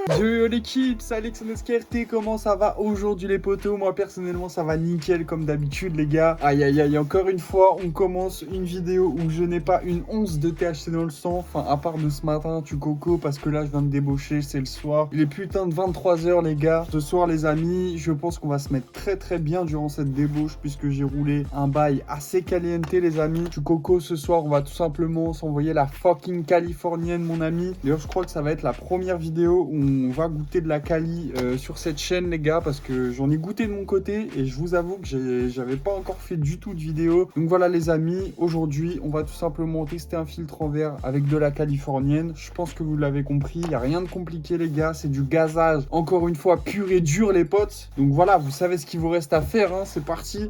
Yo l'équipe, c'est Alexandre SKRT, comment ça va aujourd'hui les potos? Moi personnellement ça va nickel comme d'habitude les gars. Aïe aïe aïe, encore une fois on commence une vidéo où je n'ai pas une once de THC dans le sang. Enfin à part de ce matin tu coco parce que là je viens de débaucher, c'est le soir. Il est putain de 23 h les gars. Ce soir les amis, je pense qu'on va se mettre très bien durant cette débauche puisque j'ai roulé un bail assez caliente les amis. Tu coco ce soir on va tout simplement s'envoyer la fucking californienne mon ami. D'ailleurs je crois que ça va être la première vidéo où on va goûter de la Cali sur cette chaîne les gars parce que j'en ai goûté de mon côté et je vous avoue que j'avais pas encore fait du tout de vidéo. Donc voilà les amis, aujourd'hui on va tout simplement tester un filtre en verre avec de la californienne. Je pense que vous l'avez compris, il n'y a rien de compliqué les gars, c'est du gazage encore une fois pur et dur les potes. Donc voilà, vous savez ce qu'il vous reste à faire, hein, c'est parti.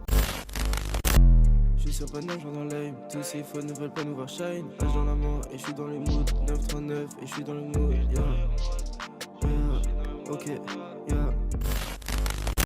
Je suis sur Paname, genre dans l'aim. Tous ces faux ne veulent pas nous voir shine. Âge dans la main et je suis dans les moods. 939 et je suis dans le mood. Ok, yeah.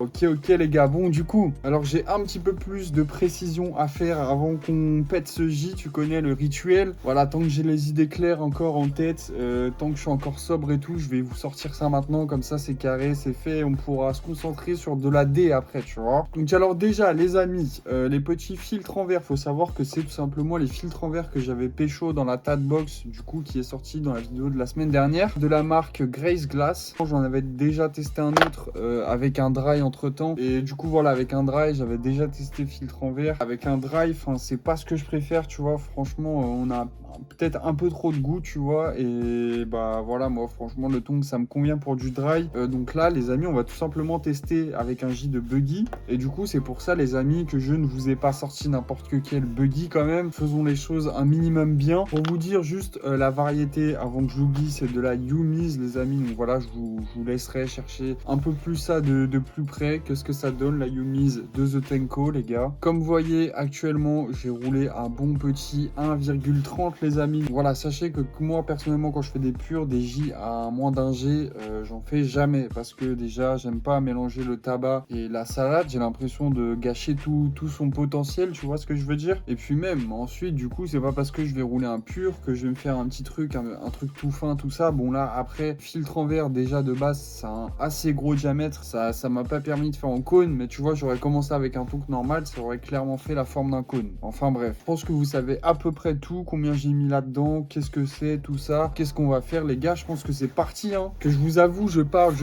Ok les gars, bon du coup, alors j'ai un petit peu plus de précision à faire avant qu'on pète ce J, tu connais le rituel. Voilà, tant que j'ai les idées claires encore en tête, tant que je suis encore sobre et tout, je vais vous sortir ça maintenant, comme ça c'est carré, c'est fait, on pourra se concentrer sur de la D après, tu vois. Donc alors déjà les amis, les petits filtres en verre, faut savoir que c'est tout simplement les filtres en verre que j'avais pécho dans la Tadbox, du coup qui est sorti dans la vidéo de la semaine dernière, de la marque Grace Glass. J'en avais déjà testé un autre avec un dry entre temps et du coup voilà, avec un dry j'avais déjà testé filtre en verre. Avec un dry, enfin c'est pas ce que je préfère, tu vois, franchement on a peut-être un peu trop de goût, tu vois, et bah voilà, moi franchement le tong ça me convient pour du dry. Donc là les amis on va tout simplement tester avec un J de buggy et du coup c'est pour ça les amis que je ne vous ai pas sorti n'importe quel buggy quand même. Faisons les choses un minimum bien. Pour vous dire juste la variété avant que je l'oublie, c'est de la Yumi's les amis, donc voilà je vous laisserai chercher un peu plus ça de plus près, qu'est-ce que ça donne la Yumi's de The Tenko les gars. Comme vous voyez actuellement j'ai roulé un bon petit 1,30 les amis. Voilà, sachez que moi personnellement quand je fais des purs, des J à moins d'un G, j'en fais jamais parce que déjà j'aime pas mélanger le tabac et la salade, j'ai l'impression de gâcher tout son potentiel, tu vois ce que je veux dire. Et puis même ensuite du coup c'est pas parce que je vais rouler un pur que je vais me faire un petit truc, un truc tout fin tout ça. Bon là après filtre en verre déjà de base c'est un assez gros diamètre, ça m'a pas permis de faire en cône, mais tu vois j'aurais commencé avec un truc normal, ça aurait clairement fait la forme d'un cône. Enfin bref, je pense que vous savez à peu près tout, combien j'ai mis là-dedans, qu'est-ce que c'est, tout ça, qu'est-ce qu'on va faire les gars. Je pense que c'est parti, hein. Que je vous avoue, je parle,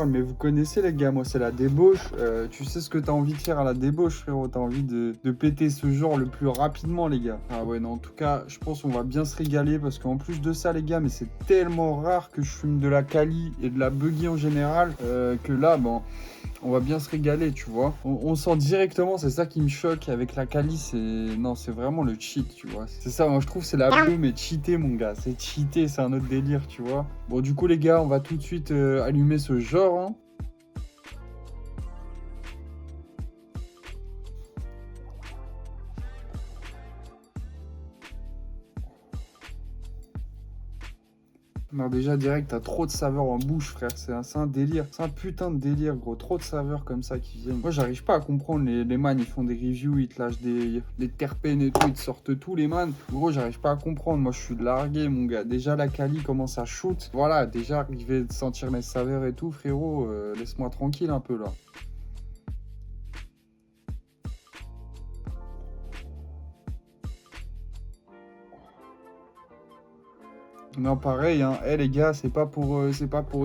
mais vous connaissez les gars, moi c'est la débauche. Tu sais ce que t'as envie de faire à la débauche frérot, t'as envie de péter ce genre le plus rapidement les gars. Ah ouais non, en tout cas je pense qu'on va bien se régaler parce qu'en plus de ça les gars, mais c'est tellement rare que je fume de la Cali et de la buggy en général que là bon, on va bien se régaler, tu vois. On sent directement, c'est ça qui me choque avec la Cali, c'est... Non, c'est vraiment le cheat, tu vois. C'est ça, moi je trouve c'est la bleu, mais cheaté, mon gars. C'est cheaté, c'est un autre délire, tu vois. Bon, du coup, les gars, on va tout de suite allumer ce genre, hein. Non, déjà, direct, t'as trop de saveurs en bouche, frère. C'est un délire. C'est un putain de délire, gros. Trop de saveurs comme ça qui viennent. Moi, j'arrive pas à comprendre. Les man, ils font des reviews, ils te lâchent des terpènes et tout. Ils te sortent tout, les man. Gros, j'arrive pas à comprendre. Moi, je suis largué, mon gars. Déjà, la Cali commence à shoot. Voilà, déjà, arrivé de sentir mes saveurs et tout, frérot. Laisse-moi tranquille un peu, là. Non, pareil, hein. Les gars, c'est pas pour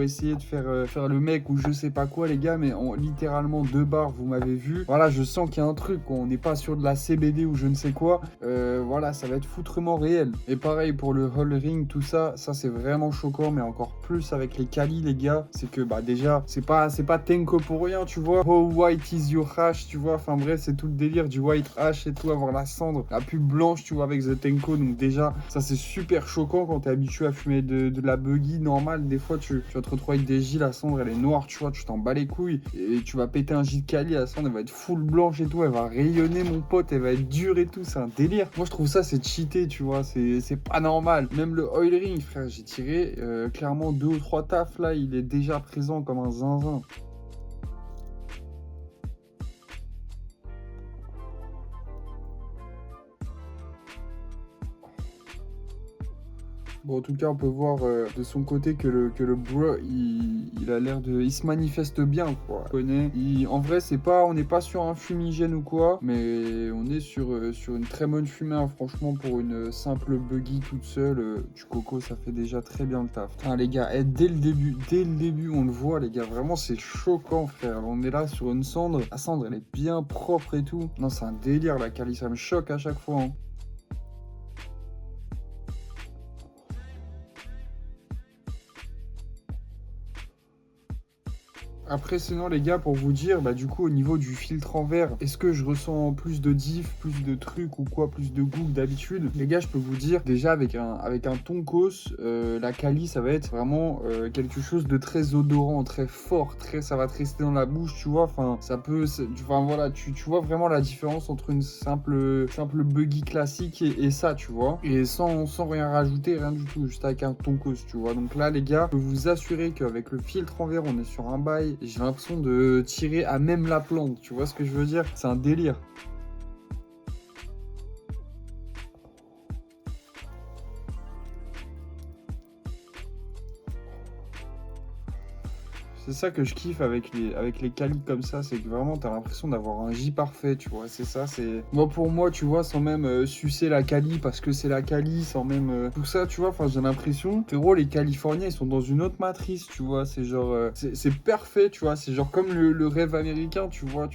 essayer de faire le mec ou je sais pas quoi, les gars, mais littéralement 2 bars, vous m'avez vu. Voilà, je sens qu'il y a un truc, quoi. On n'est pas sur de la CBD ou je ne sais quoi. Voilà, ça va être foutrement réel. Et pareil pour le Hall Ring, tout ça, c'est vraiment choquant, mais encore plus avec les Cali, les gars. C'est que, bah, déjà, c'est pas Tenko pour rien, tu vois. Oh, white is your hash, tu vois. Enfin, bref, c'est tout le délire du white hash et tout, avoir la cendre, la pub blanche, tu vois, avec The Tenko. Donc, déjà, ça, c'est super choquant quand t'es habitué à fumer de la buggy normale. Des fois tu vas te retrouver avec des J, la cendre elle est noire, tu vois, tu t'en bats les couilles et tu vas péter un J de Cali, la cendre elle va être full blanche et tout, elle va rayonner mon pote, elle va être dure et tout, c'est un délire. Moi je trouve ça c'est cheaté, tu vois, c'est pas normal. Même le oil ring frère, j'ai tiré clairement 2 ou 3 tafs là, il est déjà présent comme un zinzin. Bon, en tout cas, on peut voir de son côté que le bro, il a l'air de... Il se manifeste bien, quoi. En vrai, on n'est pas sur un fumigène ou quoi, mais on est sur une très bonne fumée, hein. Franchement, pour une simple buggy toute seule, du coco, ça fait déjà très bien le taf. Putain, les gars, dès le début, on le voit, les gars. Vraiment, c'est choquant, frère. On est là sur une cendre. La cendre, elle est bien propre et tout. Non, c'est un délire, la Cali, ça me choque à chaque fois, hein. Après, sinon, les gars, pour vous dire, bah, du coup, au niveau du filtre en verre, est-ce que je ressens plus de diff, plus de trucs ou quoi, plus de goût que d'habitude? Les gars, je peux vous dire, déjà, avec un Tonkos, la Cali, ça va être vraiment quelque chose de très odorant, très fort, ça va te rester dans la bouche, tu vois. Enfin, enfin, voilà, tu vois vraiment la différence entre une simple buggy classique et ça, tu vois. Et sans rien rajouter, rien du tout, juste avec un Tonkos, tu vois. Donc là, les gars, je peux vous assurer qu'avec le filtre en verre, on est sur un bail. J'ai l'impression de tirer à même la plante, tu vois ce que je veux dire? C'est un délire. C'est ça que je kiffe avec les Cali comme ça, c'est que vraiment t'as l'impression d'avoir un J parfait, tu vois. C'est ça, c'est... Moi pour moi, tu vois, sans même sucer la Cali parce que c'est la Cali, sans même tout ça, tu vois. Enfin, j'ai l'impression, frérot, les Californiens, ils sont dans une autre matrice, tu vois. C'est genre... c'est parfait, tu vois. C'est genre comme le rêve américain, tu vois,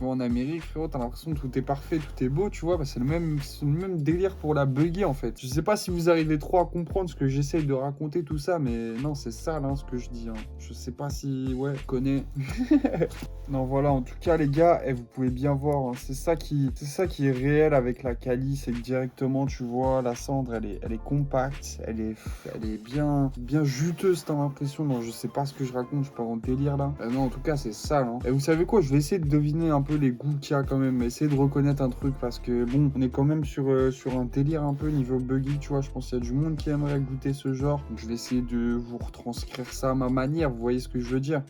en Amérique, frérot, t'as l'impression que tout est parfait, tout est beau, tu vois. Bah, c'est le même délire pour la buggy, en fait. Je sais pas si vous arrivez trop à comprendre ce que j'essaye de raconter, tout ça, mais non, c'est ça, là, ce que je dis, hein. Je sais pas si... Ouais, connais. Non, voilà, en tout cas, les gars, vous pouvez bien voir, hein, c'est ça qui est réel avec la Cali, c'est que directement, tu vois, la cendre, elle est compacte, elle est bien juteuse, t'as l'impression. Non, je sais pas ce que je raconte, je pars en délire, là. Non, en tout cas, c'est ça, hein. Et vous savez quoi, je vais essayer de deviner un peu les goûts qu'il y a quand même, essayer de reconnaître un truc, parce que, bon, on est quand même sur un délire un peu niveau buggy, tu vois, je pense qu'il y a du monde qui aimerait goûter ce genre, donc je vais essayer de vous retranscrire ça à ma manière, vous voyez ce que je veux dire?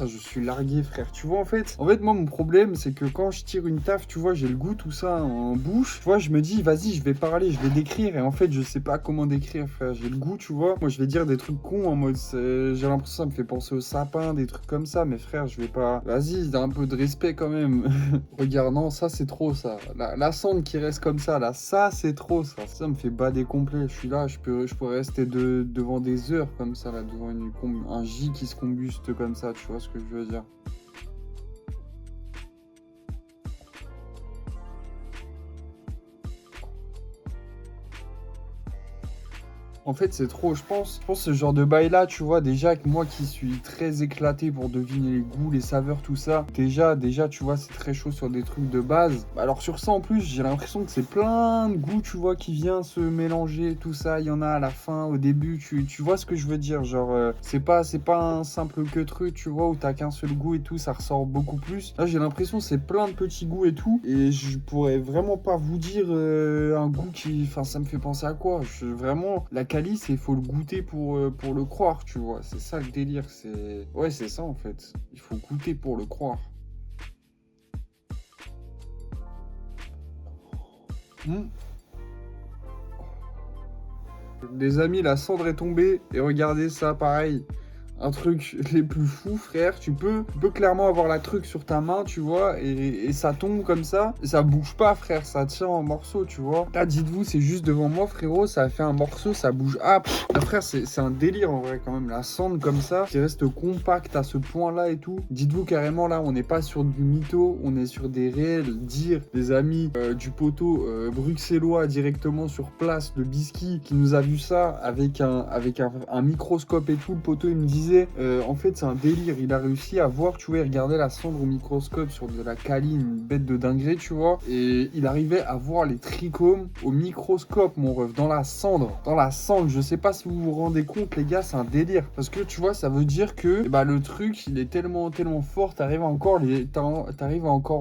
Je suis largué, frère. Tu vois, en fait, moi, mon problème, c'est que quand je tire une taf, tu vois, j'ai le goût, tout ça en bouche. Tu vois, je me dis, vas-y, je vais parler, je vais décrire. Et en fait, je sais pas comment décrire, frère. J'ai le goût, tu vois. Moi, je vais dire des trucs cons en mode, j'ai l'impression que ça me fait penser au sapin, des trucs comme ça. Mais frère, je vais pas. Vas-y, un peu de respect quand même. Regarde, non, ça, c'est trop, ça. La cendre qui reste comme ça, là, ça, c'est trop, ça. Ça me fait bader complet. Je suis là, je pourrais rester devant des heures comme ça, là, devant un J qui se combuste comme ça, tu vois ce que je veux dire. En fait, c'est trop, je pense. Je pense ce genre de bail-là, tu vois, déjà que moi qui suis très éclaté pour deviner les goûts, les saveurs, tout ça, déjà, tu vois, c'est très chaud sur des trucs de base. Alors sur ça, en plus, j'ai l'impression que c'est plein de goûts, tu vois, qui vient se mélanger, tout ça. Il y en a à la fin, au début, tu vois ce que je veux dire. Genre, c'est pas un simple que truc, tu vois, où t'as qu'un seul goût et tout, ça ressort beaucoup plus. Là, j'ai l'impression que c'est plein de petits goûts et tout. Et je pourrais vraiment pas vous dire un goût qui... Enfin, ça me fait penser à quoi? Vraiment, la calice, il faut le goûter pour le croire, tu vois. C'est ça le délire. Ouais, c'est ça en fait. Il faut goûter pour le croire. Hmm. Les amis, la cendre est tombée. Et regardez ça, pareil. Un truc les plus fous, frère. Tu peux clairement avoir la truc sur ta main, tu vois, et ça tombe comme ça. Et ça bouge pas, frère. Ça tient en morceaux, tu vois. Là, dites-vous, c'est juste devant moi, frérot. Ça a fait un morceau, ça bouge. Ah, frère, c'est un délire en vrai, quand même. La cendre comme ça, qui reste compacte à ce point-là et tout. Dites-vous carrément, là, on n'est pas sur du mytho. On est sur des réels dires des amis du poteau bruxellois directement sur place, de Bisky, qui nous a vu ça avec un microscope et tout. Le poteau, il me disait, en fait, c'est un délire. Il a réussi à voir, tu vois, il regardait la cendre au microscope sur de la Cali, une bête de dinguerie, tu vois. Et il arrivait à voir les trichomes au microscope, mon ref, dans la cendre. Dans la cendre, je sais pas si vous vous rendez compte, les gars, c'est un délire. Parce que, tu vois, ça veut dire que bah, le truc, il est tellement fort, t'arrives à encore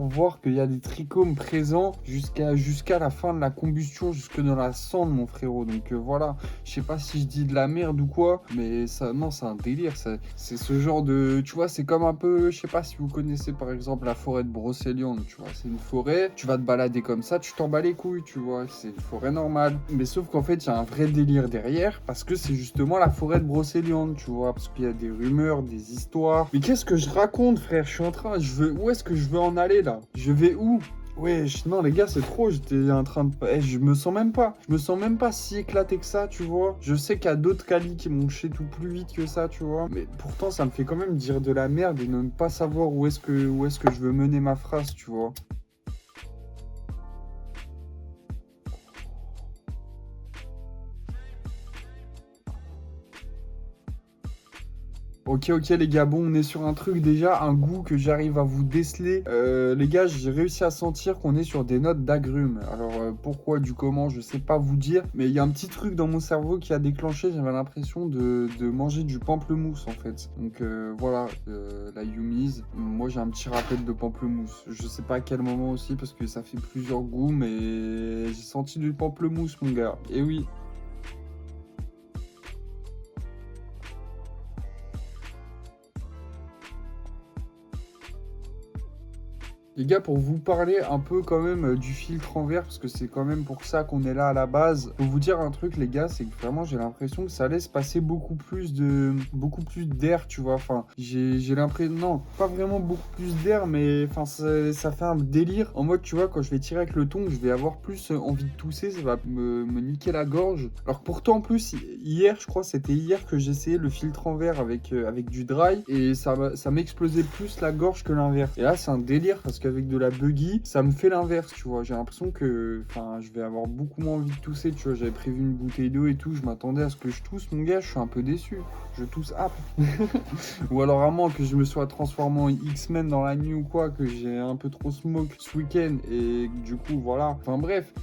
voir qu'il y a des trichomes présents jusqu'à la fin de la combustion, jusque dans la cendre, mon frérot. Donc voilà, je sais pas si je dis de la merde ou quoi, mais ça, non, c'est un délire. C'est ce genre de... Tu vois, c'est comme un peu... Je sais pas si vous connaissez par exemple la forêt de Brocéliande, tu vois. C'est une forêt, tu vas te balader comme ça, tu t'en bats les couilles, tu vois. C'est une forêt normale. Mais sauf qu'en fait, il y a un vrai délire derrière parce que c'est justement la forêt de Brocéliande, tu vois. Parce qu'il y a des rumeurs, des histoires. Mais qu'est-ce que je raconte, frère? Je suis en train... Où est-ce que je veux en aller, là? Je vais où? Ouais, non les gars, c'est trop, j'étais en train de... Je me sens même pas si éclaté que ça, tu vois. Je sais qu'il y a d'autres qualis qui m'ont chez tout plus vite que ça, tu vois. Mais pourtant, ça me fait quand même dire de la merde et ne pas savoir où est-ce que je veux mener ma phrase, tu vois. Ok les gars, bon on est sur un truc déjà, un goût que j'arrive à vous déceler. Les gars, j'ai réussi à sentir qu'on est sur des notes d'agrumes. Alors pourquoi, du comment, je sais pas vous dire. Mais il y a un petit truc dans mon cerveau qui a déclenché, j'avais l'impression de manger du pamplemousse en fait. Donc voilà, la Yumi's. Moi j'ai un petit rappel de pamplemousse. Je sais pas à quel moment aussi parce que ça fait plusieurs goûts, mais j'ai senti du pamplemousse mon gars. Et oui. Les gars, pour vous parler un peu quand même du filtre en verre, parce que c'est quand même pour ça qu'on est là à la base, pour vous dire un truc les gars, c'est que vraiment j'ai l'impression que ça laisse passer beaucoup plus d'air, tu vois. Enfin, j'ai l'impression, non, pas vraiment beaucoup plus d'air, mais enfin ça fait un délire. En mode, tu vois, quand je vais tirer avec le tongs, je vais avoir plus envie de tousser, ça va me niquer la gorge. Alors que pourtant en plus, hier, je crois, c'était hier que j'ai essayé le filtre en verre avec du dry, et ça m'explosait plus la gorge que l'inverse. Et là, c'est un délire parce que avec de la buggy, ça me fait l'inverse, tu vois. J'ai l'impression que, enfin, je vais avoir beaucoup moins envie de tousser, tu vois. J'avais prévu une bouteille d'eau et tout, je m'attendais à ce que je tousse, mon gars, je suis un peu déçu. Je tousse âpre. Ou alors à moins que je me sois transformé en X-Men dans la nuit ou quoi, que j'ai un peu trop smoke ce week-end et du coup, voilà. Enfin bref,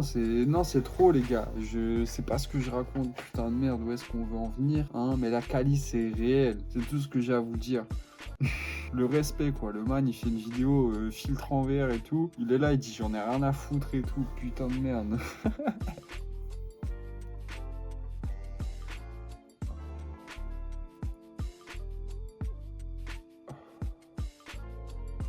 c'est trop les gars. Je sais pas ce que je raconte, putain de merde, où est-ce qu'on veut en venir, hein. Mais la quali, c'est réel. C'est tout ce que j'ai à vous dire. Le respect quoi, le man il fait une vidéo filtre en verre et tout, il est là, il dit j'en ai rien à foutre et tout, putain de merde.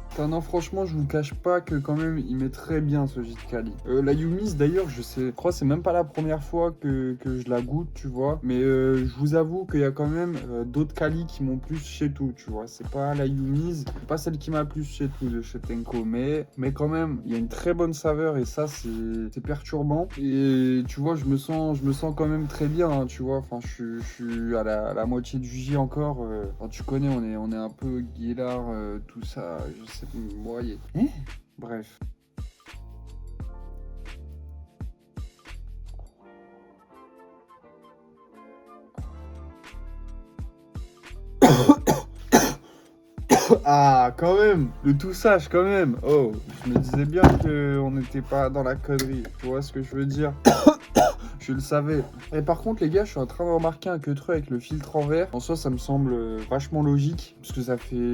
Putain, non, franchement, je vous cache pas que quand même, il met très bien ce gîte Cali. La Yumi's, d'ailleurs, je crois que c'est même pas la première fois que je la goûte, tu vois. Mais je vous avoue qu'il y a quand même d'autres Cali qui m'ont plus chez tout, tu vois. C'est pas la Yumi's, c'est pas celle qui m'a plus chez tout de chez Tenko. Mais quand même, il y a une très bonne saveur et ça, c'est perturbant. Et tu vois, je me sens quand même très bien, hein, tu vois. Enfin, je suis à la moitié du J encore. Enfin, tu connais, on est un peu guillard, tout ça, je sais moyen. Hein. Bref. Ah, quand même. Le tout sage, quand même. Oh, je me disais bien qu'on n'était pas dans la connerie. Tu vois ce que je veux dire? Je le savais. Et par contre, les gars, je suis en train de remarquer un queutreux avec le filtre en verre. En soi, ça me semble vachement logique. Parce que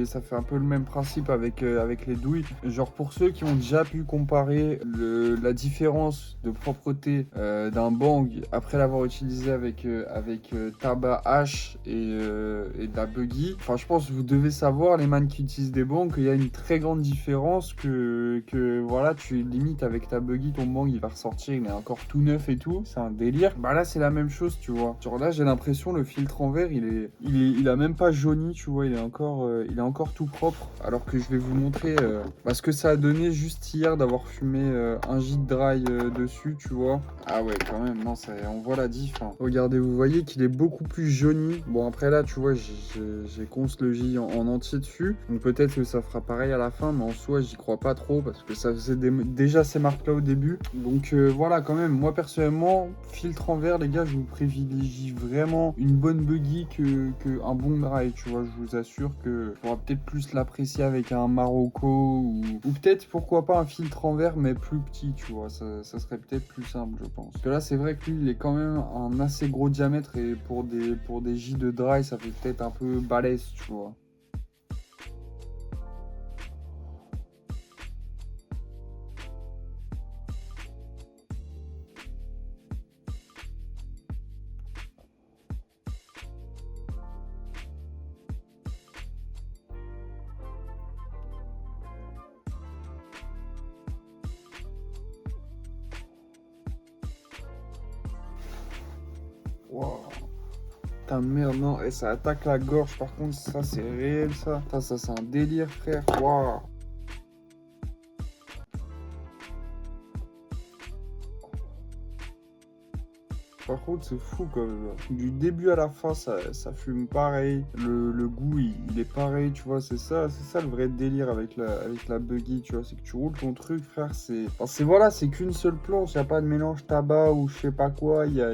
ça fait un peu le même principe avec les douilles. Genre, pour ceux qui ont déjà pu comparer la différence de propreté d'un bang après l'avoir utilisé avec tabac H et de la buggy. Enfin, je pense que vous devez savoir, les man qui utilisent des bangs, qu'il y a une très grande différence que voilà, tu limites avec ta buggy, ton bang il va ressortir, il est encore tout neuf et tout. C'est un délire. Bah là, c'est la même chose, tu vois. Genre là, j'ai l'impression le filtre en verre, il a même pas jauni, tu vois. Il est encore tout propre. Alors que je vais vous montrer ce que ça a donné juste hier d'avoir fumé un gîte dry dessus, tu vois. Ah ouais, quand même, non, on voit la diff. Hein. Regardez, vous voyez qu'il est beaucoup plus jauni. Bon, après là, tu vois, j'ai conce le J en entier dessus. Donc peut-être que ça fera pareil à la fin, mais en soi, j'y crois pas trop parce que ça faisait déjà ces marques-là au début. Donc voilà, quand même, moi personnellement, filtre en verre, les gars, je vous privilégie vraiment une bonne buggy que un bon dry, tu vois. Je vous assure que on va peut-être plus l'apprécier avec un Marocco ou peut-être, pourquoi pas, un filtre en verre, mais plus petit, tu vois. Ça serait peut-être plus simple, je pense. Parce que là, c'est vrai que lui, il est quand même un assez gros diamètre et pour des J de dry, ça fait peut-être un peu balèze, tu vois. Waouh. Putain de merde, non, et ça attaque la gorge, par contre, ça c'est réel, ça. Ça c'est un délire, frère. Waouh. Par contre, c'est fou quand même. Du début à la fin, ça fume pareil. Le goût, il est pareil, tu vois. C'est ça le vrai délire avec la buggy, tu vois. C'est que tu roules ton truc, frère. C'est qu'une seule planche. Il n'y a pas de mélange tabac ou je sais pas quoi. Il y a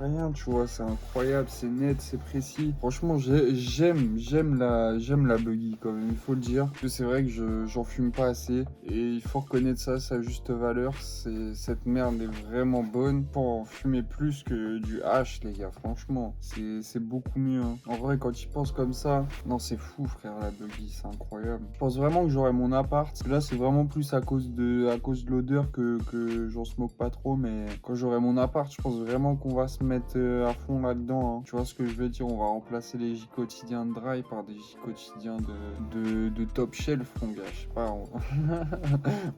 rien, tu vois. C'est incroyable, c'est net, c'est précis. Franchement, j'aime la buggy quand même, il faut le dire. Parce que c'est vrai que j'en fume pas assez. Et il faut reconnaître ça, sa juste valeur. Cette merde est vraiment bonne. Pour en fumer plus que du hash, les gars, franchement, c'est beaucoup mieux, hein. En vrai, quand tu penses comme ça, non, c'est fou, frère, la buggy, c'est incroyable. Je pense vraiment que j'aurai mon appart. Là, c'est vraiment plus à cause de l'odeur que j'en smoke pas trop, mais quand j'aurai mon appart, je pense vraiment qu'on va se mettre à fond là-dedans, hein. Tu vois ce que je veux dire? On va remplacer les J quotidiens de dry par des J quotidiens de top shelf, mon gars, je sais pas,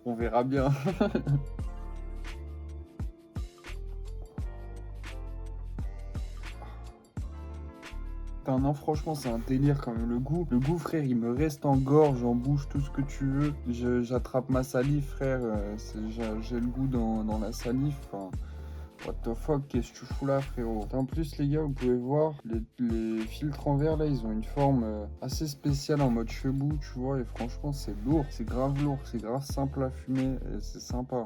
on verra bien. Non, franchement, c'est un délire quand même. Le goût, frère, il me reste en gorge, en bouche, tout ce que tu veux. J'attrape ma salive, frère. J'ai le goût dans la salive. Enfin, what the fuck, qu'est-ce que tu fous là, frérot? En plus, les gars, vous pouvez voir, les filtres en verre, là, ils ont une forme assez spéciale en mode chebou, tu vois. Et franchement, c'est lourd, c'est grave lourd, c'est grave simple à fumer. Et c'est sympa.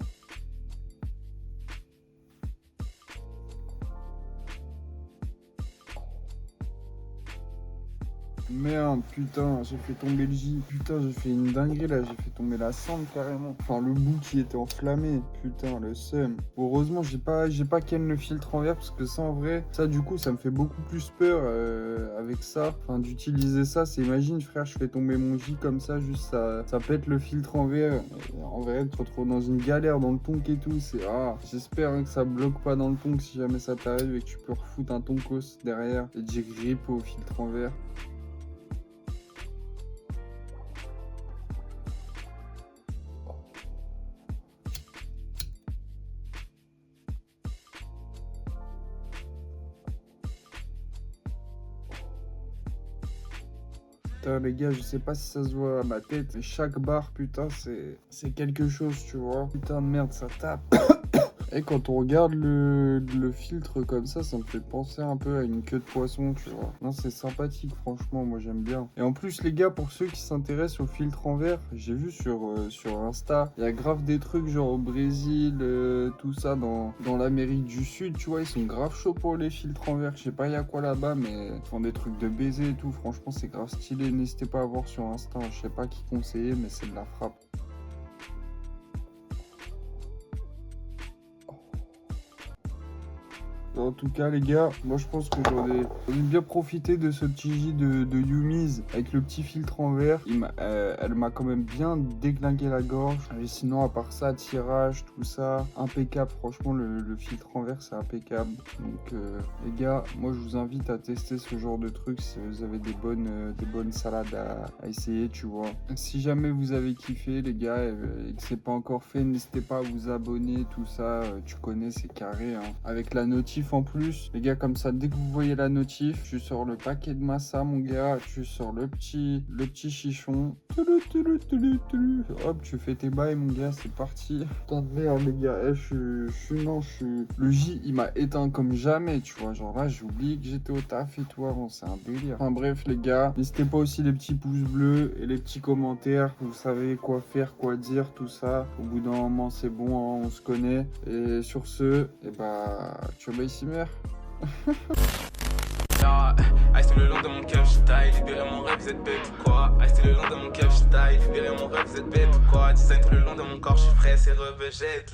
Merde, putain, j'ai fait tomber le J. Putain, j'ai fait une dinguerie là, j'ai fait tomber la cendre carrément. Enfin, le bout qui était enflammé. Putain, le seum. Heureusement, j'ai pas ken le filtre en verre parce que ça, en vrai, ça, du coup, ça me fait beaucoup plus peur avec ça. Enfin, d'utiliser ça, c'est imagine, frère, je fais tomber mon J comme ça, juste ça pète le filtre en verre. Et en vrai, tu te retrouves dans une galère dans le tonk et tout. J'espère que ça bloque pas dans le tonk si jamais ça t'arrive et que tu peux refoutre un tonkos derrière et dire grip au filtre en verre. Putain, les gars, je sais pas si ça se voit à ma tête, mais chaque barre, putain, c'est quelque chose, tu vois. Putain de merde, ça tape. Et quand on regarde le filtre comme ça me fait penser un peu à une queue de poisson, tu vois. Non, c'est sympathique, franchement, moi j'aime bien. Et en plus, les gars, pour ceux qui s'intéressent au filtre en verre, j'ai vu sur Insta, il y a grave des trucs genre au Brésil, tout ça, dans l'Amérique du Sud, tu vois, ils sont grave chauds pour les filtres en verre. Je sais pas il y a quoi là-bas, mais ils font des trucs de baiser et tout. Franchement, c'est grave stylé. N'hésitez pas à voir sur Insta, je sais pas qui conseiller, mais c'est de la frappe. En tout cas, les gars, moi je pense que j'en ai bien profité de ce petit J de Yumi's avec le petit filtre en verre. Elle m'a quand même bien déglingué la gorge. Et sinon, à part ça, tirage, tout ça, impeccable. Franchement, le filtre en verre, c'est impeccable. Donc, les gars, moi je vous invite à tester ce genre de trucs si vous avez des bonnes salades à essayer, tu vois. Si jamais vous avez kiffé, les gars, et que c'est pas encore fait, n'hésitez pas à vous abonner, tout ça. Tu connais, c'est carré, hein. Avec la notif en plus, les gars, comme ça, dès que vous voyez la notif, tu sors le paquet de massa, mon gars, tu sors le petit chichon, hop, tu fais tes bails, mon gars, c'est parti. Putain de merde, les gars, le J, il m'a éteint comme jamais, tu vois, genre là, j'ai oublié que j'étais au taf et tout avant, c'est un délire. Enfin bref, les gars, n'hésitez pas aussi les petits pouces bleus et les petits commentaires, vous savez quoi faire, quoi dire, tout ça. Au bout d'un moment, c'est bon, hein, on se connaît. Et sur ce, et bah, tu vois, ici, mère. C'était le long de mon cave, j'taille, libérer mon rêve, vous êtes bête ou quoi? C'était le long de mon cave, j'taille, libérer mon rêve, vous êtes bête ou quoi? Design tout le long de mon corps, j'suis frais, c'est revegette.